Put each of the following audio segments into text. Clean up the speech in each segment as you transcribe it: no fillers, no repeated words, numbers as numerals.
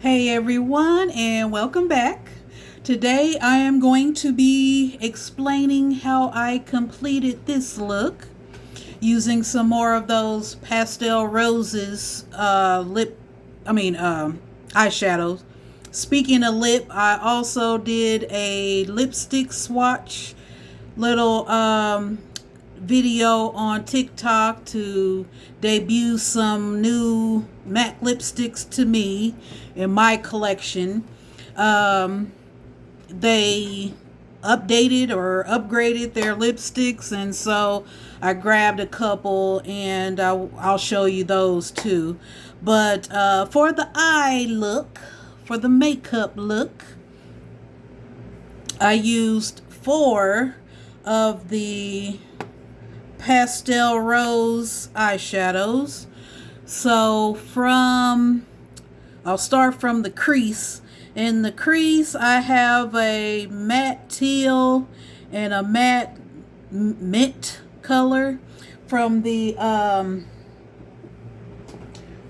Hey everyone, and welcome back. Today I am going to be explaining how I completed this look using some more of those pastel roses eyeshadows. Speaking of lip, I also did a lipstick swatch little video on TikTok to debut some new matte lipsticks to me in my collection. They updated or upgraded their lipsticks, and so I grabbed a couple, and I'll show you those too. But for the eye look, for the makeup look, I used 4 of the pastel rose eyeshadows. I'll start from the crease. In the crease, I have a matte teal and a matte mint color from the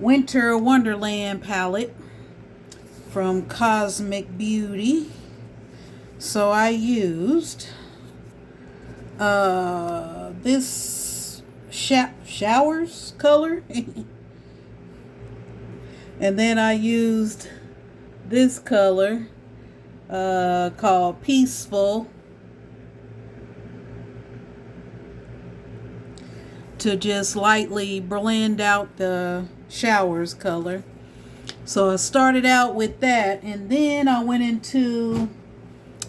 Winter Wonderland palette from Cosmic Beauty. So I used this showers color and then I used this color called Peaceful to just lightly blend out the showers color. So I started out with that, and then I went into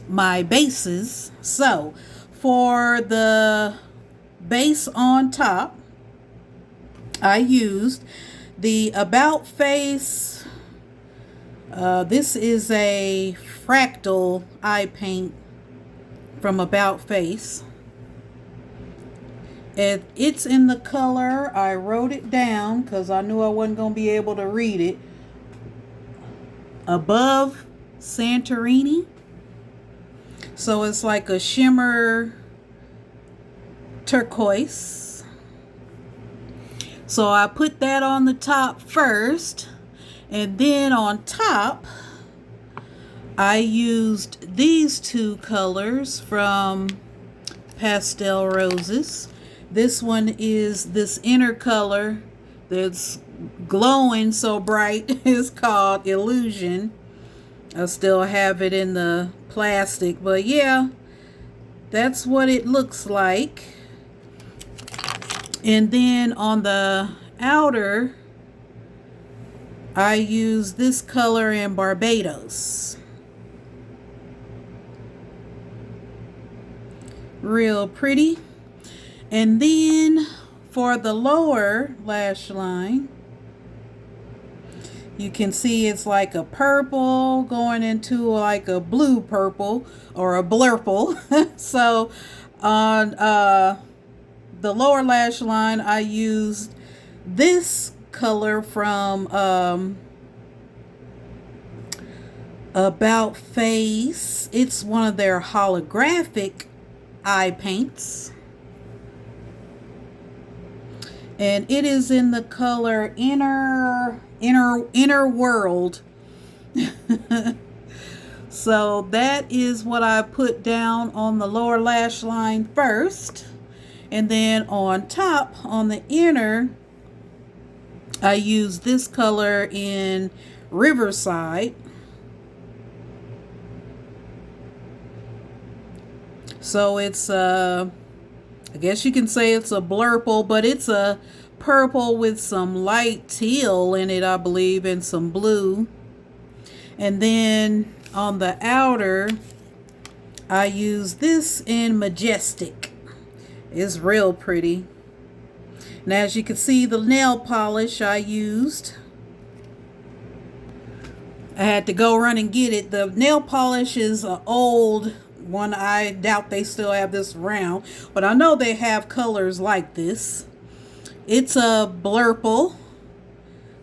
my bases. So for the base on top, I used the About Face. This is a fractal eye paint from About Face. It's in the color, I wrote it down because I knew I wasn't going to be able to read it, Above Santorini. So it's like a shimmer turquoise. So I put that on the top first, and then on top I used these 2 colors from Pastel Roses. This one is this inner color that's glowing so bright is called Illusion. I still have it in the plastic, but yeah, that's what it looks like. And then on the outer, I use this color in Barbados. Real pretty. And then for the lower lash line, you can see it's like a purple going into like a blue purple or a blurple. So on the lower lash line, I used this color from About Face. It's one of their holographic eye paints, and it is in the color Inner World. So that is what I put down on the lower lash line first, and then on top, on the inner, I use this color in Riverside. So it's I guess you can say it's a blurple, but it's a purple with some light teal in it, I believe, and some blue. And then on the outer, I use this in Majestic. It's real pretty. And as you can see, the nail polish I used, I had to go run and get it. The nail polish is an old one. I doubt they still have this around, but I know they have colors like this. It's a blurple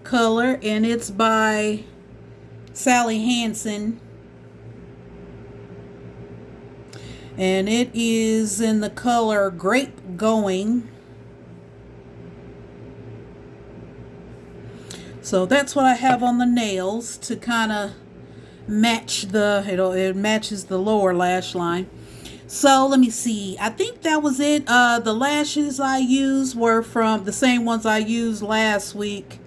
color, and it's by Sally Hansen, and it is in the color Grape Going. So that's what I have on the nails to kind of match it matches the lower lash line. So let me see. I think that was it. The lashes I used were from the same ones I used last week.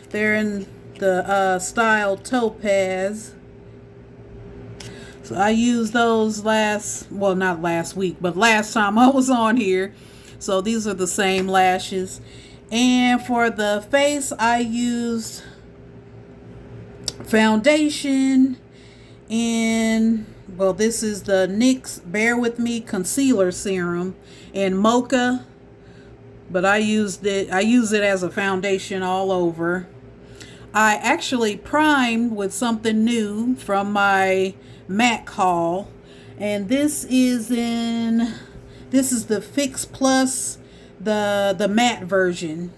They're in the style Topaz. So I used those not last week, but last time I was on here. So these are the same lashes. And for the face, I used foundation in, well, this is the NYX Bear With Me Concealer Serum in Mocha, but I use it as a foundation all over. I actually primed with something new from my MAC haul, and this is the Fix Plus, the matte version.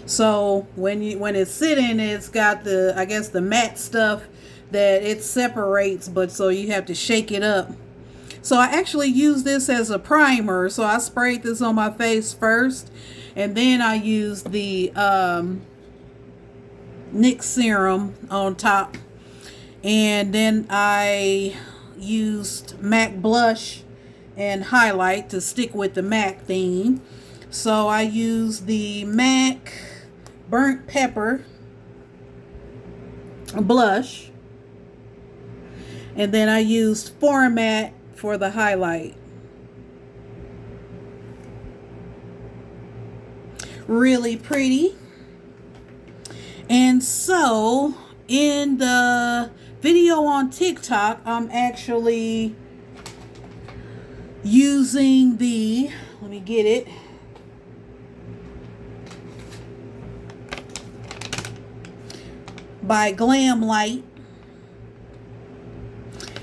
So when it's sitting, it's got the matte stuff that it separates, but so you have to shake it up. So I actually use this as a primer. So I sprayed this on my face first, and then I used the NYX serum on top, and then I used MAC blush and highlight to stick with the MAC theme. So I used the MAC Burnt Pepper blush, and then I used Format for the highlight. Really pretty. And so in the video on TikTok, I'm actually using let me get it. By Glam Light.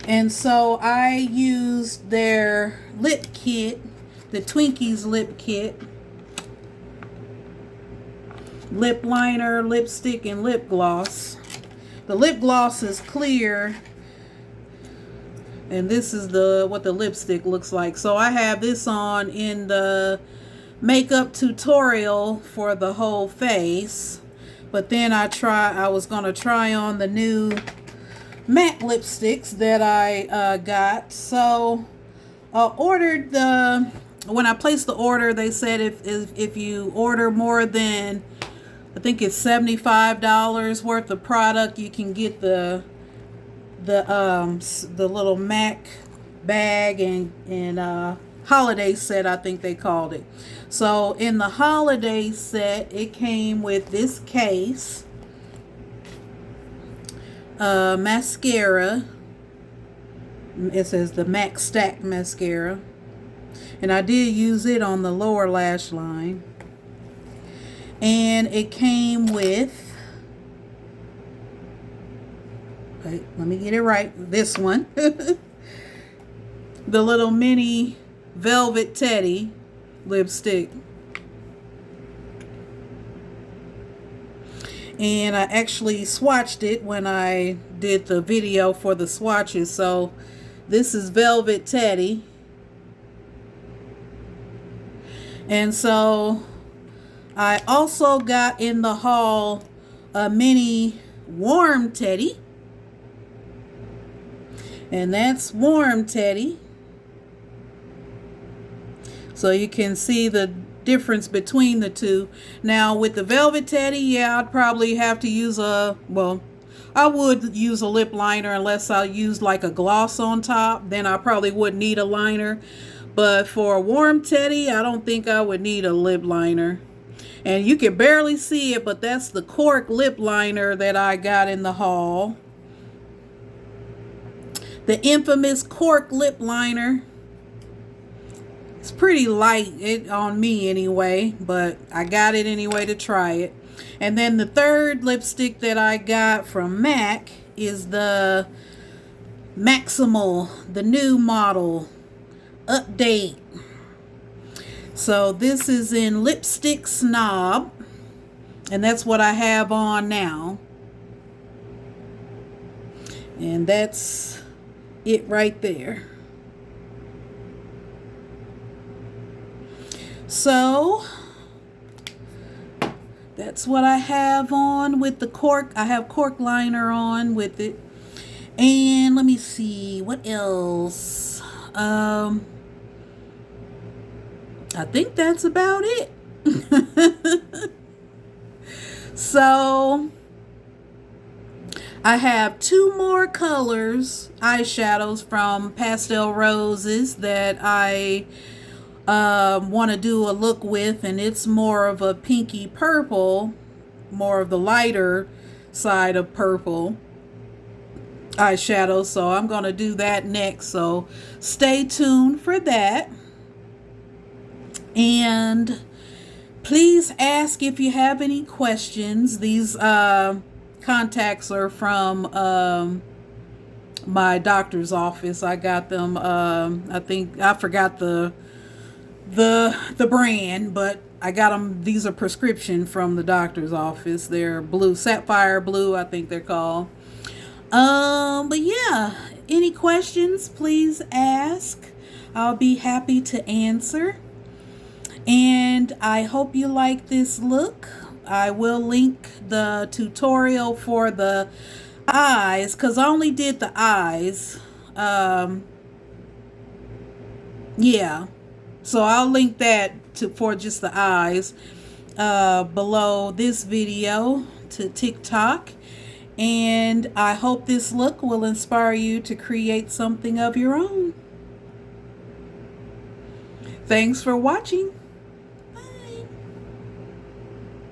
And so I used their lip kit, the Twinkies lip kit. Lip liner, lipstick, and lip gloss. The lip gloss is clear, and this is what the lipstick looks like. So I have this on in the makeup tutorial for the whole face, but then I was gonna try on the new matte lipsticks that I got. So I ordered when I placed the order, they said if you order more than, I think it's $75 worth of product, you can get the little MAC bag and holiday set, I think they called it. So in the holiday set, it came with this case, mascara. It says the MAC Stack mascara, and I did use it on the lower lash line. And it came with, wait, let me get it right, this one. The little mini Velvet Teddy lipstick. And I actually swatched it when I did the video for the swatches. So this is Velvet Teddy. And so I also got in the haul a mini Warm Teddy. And that's Warm Teddy. So you can see the difference between the two. Now with the Velvet Teddy, yeah, I'd probably have to use I would use a lip liner unless I used like a gloss on top. Then I probably would need a liner. But for a Warm Teddy, I don't think I would need a lip liner. And you can barely see it, but that's the cork lip liner that I got in the haul. The infamous cork lip liner. It's pretty light on me anyway, but I got it anyway to try it. And then the third lipstick that I got from MAC is the Maximal, the new model update. So this is in Lipstick Snob, and that's what I have on now. And that's it right there. So That's what I have on with the cork. I have cork liner on with it. And let me see, what else? I think that's about it. So I have two more colors, eyeshadows from Pastel Roses that I want to do a look with, and it's more of a pinky purple, more of the lighter side of purple eyeshadow. So I'm going to do that next. So stay tuned for that. And please ask if you have any questions. These contacts are from my doctor's office. I got them. I think I forgot the brand, but I got them. These are prescription from the doctor's office. They're blue, sapphire blue, I think they're called. But yeah, any questions, please ask. I'll be happy to answer. And I hope you like this look. I will link the tutorial for the eyes, because I only did the eyes. Yeah. So I'll link that for just the eyes below this video to TikTok. And I hope this look will inspire you to create something of your own. Thanks for watching.